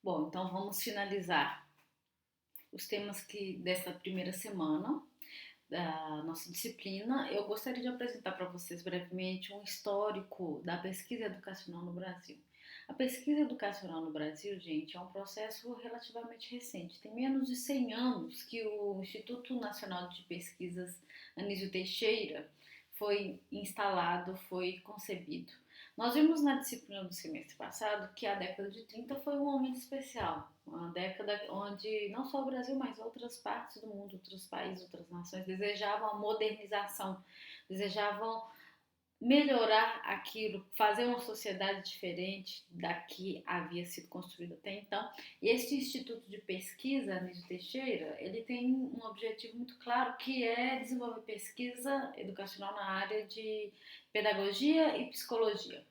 Bom, então vamos finalizar os temas que dessa primeira semana da nossa disciplina. Eu gostaria de apresentar para vocês brevemente um histórico da pesquisa educacional no Brasil. A pesquisa educacional no Brasil, gente, é um processo relativamente recente. Tem menos de 100 anos que o Instituto Nacional de Pesquisas Anísio Teixeira foi instalado, foi concebido. Nós vimos na disciplina do semestre passado que a década de 30 foi um momento especial, uma década onde não só o Brasil, mas outras partes do mundo, outros países, outras nações desejavam a modernização, desejavam melhorar aquilo, fazer uma sociedade diferente da que havia sido construída até então. E este Instituto de Pesquisa, Anísio Teixeira, ele tem um objetivo muito claro, que é desenvolver pesquisa educacional na área de pedagogia e psicologia.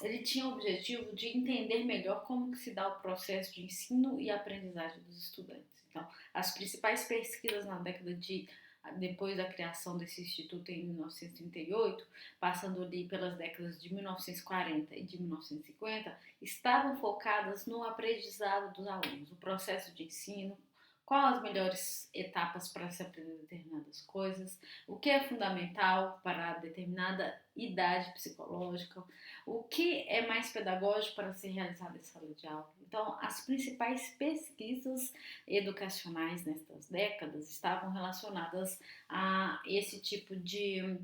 Ele tinha o objetivo de entender melhor como que se dá o processo de ensino e aprendizagem dos estudantes. Então, as principais pesquisas na década de depois da criação desse instituto em 1938, passando ali pelas décadas de 1940 e de 1950, estavam focadas no aprendizado dos alunos, o processo de ensino, quais as melhores etapas para se aprender determinadas coisas, o que é fundamental para determinada idade psicológica, o que é mais pedagógico para ser realizado em sala de aula. Então, as principais pesquisas educacionais nestas décadas estavam relacionadas a esse tipo de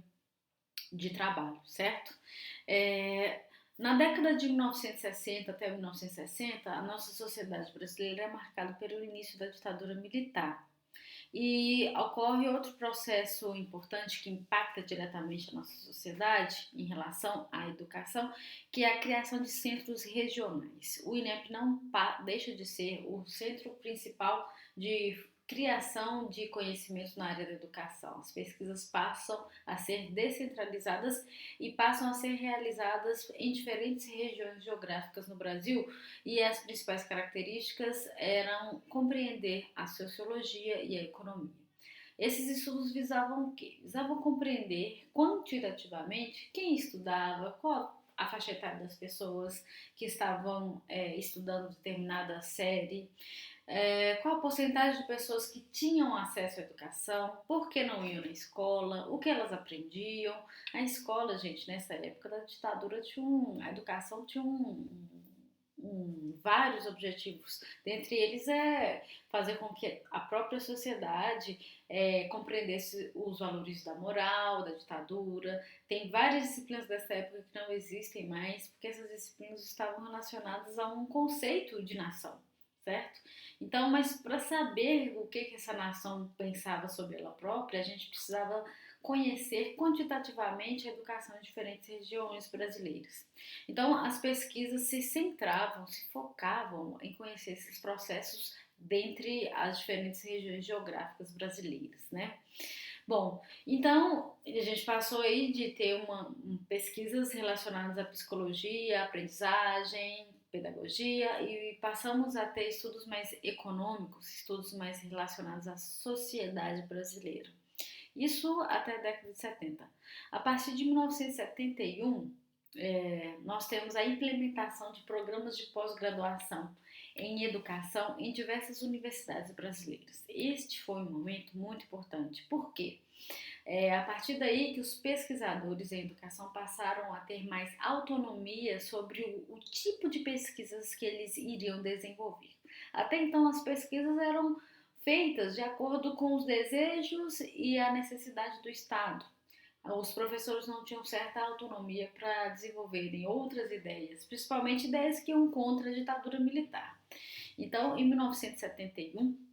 trabalho, certo? Na década de 1960 até 1960, a nossa sociedade brasileira é marcada pelo início da ditadura militar. E ocorre outro processo importante que impacta diretamente a nossa sociedade em relação à educação, que é a criação de centros regionais. O INEP não deixa de ser o centro principal de criação de conhecimentos na área da educação. As pesquisas passam a ser descentralizadas e passam a ser realizadas em diferentes regiões geográficas no Brasil, e as principais características eram compreender a sociologia e a economia. Esses estudos visavam o quê? Visavam compreender quantitativamente quem estudava, qual a faixa etária das pessoas que estavam estudando determinada série, qual a porcentagem de pessoas que tinham acesso à educação, por que não iam na escola, o que elas aprendiam. A escola, gente, nessa época da ditadura, a educação tinha vários objetivos. Dentre eles é fazer com que a própria sociedade compreendesse os valores da moral, da ditadura. Tem várias disciplinas dessa época que não existem mais, porque essas disciplinas estavam relacionadas a um conceito de nação, certo? Então, mas para saber o que essa nação pensava sobre ela própria, a gente precisava conhecer quantitativamente a educação em diferentes regiões brasileiras. Então, as pesquisas se centravam, se focavam em conhecer esses processos dentre as diferentes regiões geográficas brasileiras, né? Bom, então a gente passou aí de ter pesquisas relacionadas à psicologia, aprendizagem, pedagogia, e passamos a ter estudos mais econômicos, estudos mais relacionados à sociedade brasileira. Isso até a década de 70. A partir de 1971, nós temos a implementação de programas de pós-graduação em educação em diversas universidades brasileiras. Este foi um momento muito importante. Por quê? A partir daí que os pesquisadores em educação passaram a ter mais autonomia sobre o tipo de pesquisas que eles iriam desenvolver. Até então, as pesquisas eram feitas de acordo com os desejos e a necessidade do Estado. Os professores não tinham certa autonomia para desenvolverem outras ideias, principalmente ideias que iam contra a ditadura militar. Então, em 1971,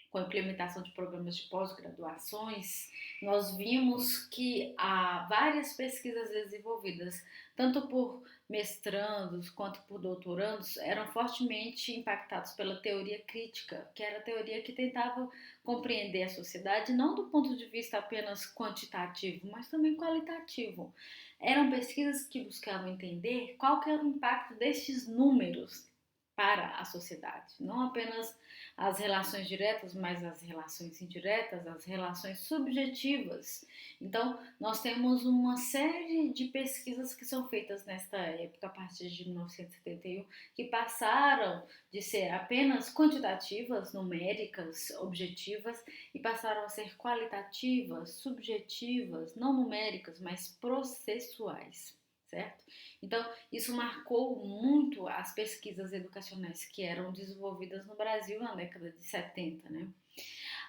com a implementação de programas de pós-graduações, nós vimos que há várias pesquisas desenvolvidas, tanto por mestrandos quanto por doutorandos, eram fortemente impactados pela teoria crítica, que era a teoria que tentava compreender a sociedade não do ponto de vista apenas quantitativo, mas também qualitativo. Eram pesquisas que buscavam entender qual que era o impacto destes números para a sociedade. Não apenas as relações diretas, mas as relações indiretas, as relações subjetivas. Então, nós temos uma série de pesquisas que são feitas nesta época, a partir de 1971, que passaram de ser apenas quantitativas, numéricas, objetivas, e passaram a ser qualitativas, subjetivas, não numéricas, mas processuais, certo? Então, isso marcou muito as pesquisas educacionais que eram desenvolvidas no Brasil na década de 70, né?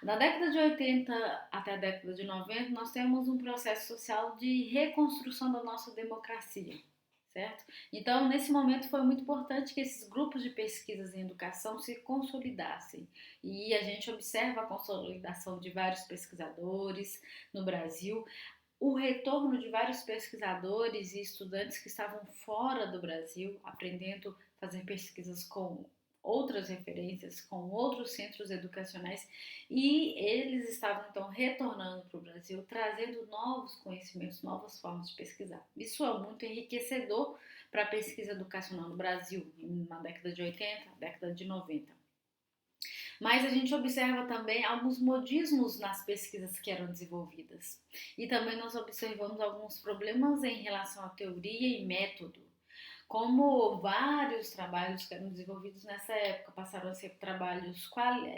Da década de 80 até a década de 90, nós temos um processo social de reconstrução da nossa democracia, certo? Então, nesse momento foi muito importante que esses grupos de pesquisas em educação se consolidassem. E a gente observa a consolidação de vários pesquisadores no Brasil, o retorno de vários pesquisadores e estudantes que estavam fora do Brasil, aprendendo a fazer pesquisas com outras referências, com outros centros educacionais, e eles estavam então retornando para o Brasil, trazendo novos conhecimentos, novas formas de pesquisar. Isso é muito enriquecedor para a pesquisa educacional no Brasil, na década de 80, década de 90. Mas a gente observa também alguns modismos nas pesquisas que eram desenvolvidas. E também nós observamos alguns problemas em relação à teoria e método. Como vários trabalhos que eram desenvolvidos nessa época passaram a ser trabalhos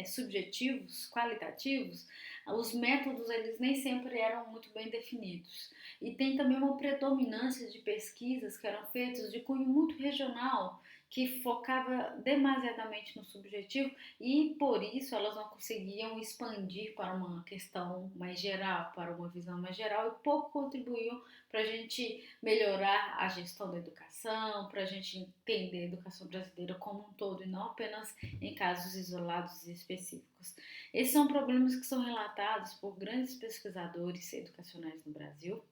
subjetivos, qualitativos, os métodos eles nem sempre eram muito bem definidos. E tem também uma predominância de pesquisas que eram feitas de cunho muito regional, que focava demasiadamente no subjetivo e por isso elas não conseguiam expandir para uma questão mais geral, para uma visão mais geral e pouco contribuíam para a gente melhorar a gestão da educação, para a gente entender a educação brasileira como um todo e não apenas em casos isolados e específicos. Esses são problemas que são relatados por grandes pesquisadores educacionais no Brasil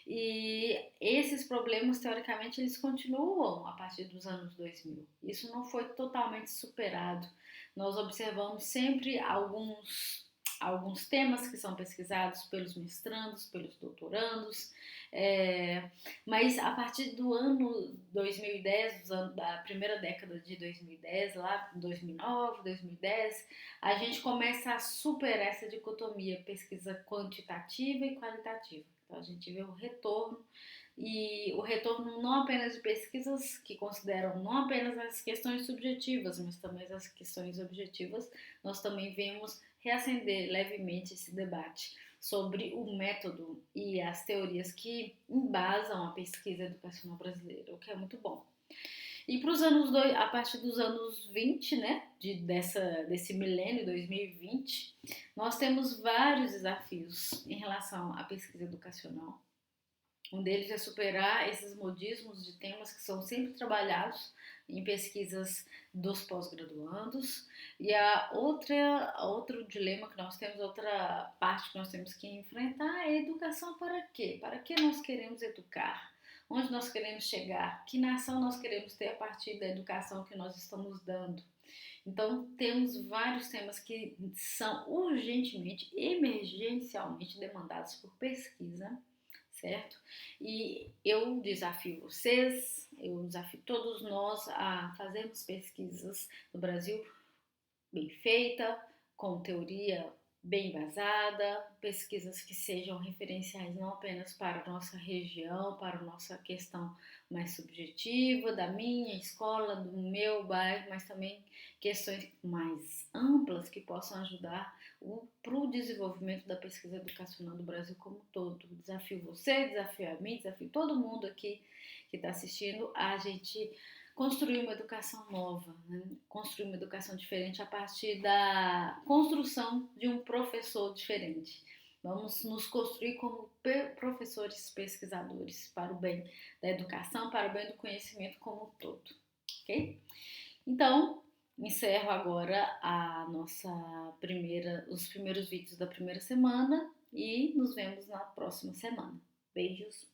e esses problemas, teoricamente, eles continuam a partir dos anos 2000. Isso não foi totalmente superado. Nós observamos sempre alguns temas que são pesquisados pelos mestrandos, pelos doutorandos, mas a partir do ano 2010, da primeira década de 2010, lá 2009, 2010, a gente começa a superar essa dicotomia pesquisa quantitativa e qualitativa. Então a gente vê o retorno e o retorno não apenas de pesquisas que consideram não apenas as questões subjetivas, mas também as questões objetivas, nós também vemos reacender levemente esse debate sobre o método e as teorias que embasam a pesquisa educacional brasileira, o que é muito bom. E para os a partir dos anos 20, né, desse milênio 2020, nós temos vários desafios em relação à pesquisa educacional. Um deles é superar esses modismos de temas que são sempre trabalhados em pesquisas dos pós-graduandos. E outro dilema que nós temos, outra parte que nós temos que enfrentar é a educação para quê? Para que nós queremos educar? Onde nós queremos chegar? Que nação nós queremos ter a partir da educação que nós estamos dando? Então, temos vários temas que são urgentemente, emergencialmente demandados por pesquisa, certo? E eu desafio vocês, eu desafio todos nós a fazermos pesquisas no Brasil bem feita, com teoria bem embasada, pesquisas que sejam referenciais não apenas para a nossa região, para a nossa questão mais subjetiva, da minha escola, do meu bairro, mas também questões mais amplas que possam ajudar para o desenvolvimento da pesquisa educacional do Brasil como um todo. Desafio você, desafio a mim, desafio todo mundo aqui que está assistindo a gente construir uma educação nova, né? Construir uma educação diferente a partir da construção de um professor diferente. Vamos nos construir como professores pesquisadores para o bem da educação, para o bem do conhecimento como um todo, ok? Então, encerro agora os primeiros vídeos da primeira semana e nos vemos na próxima semana. Beijos!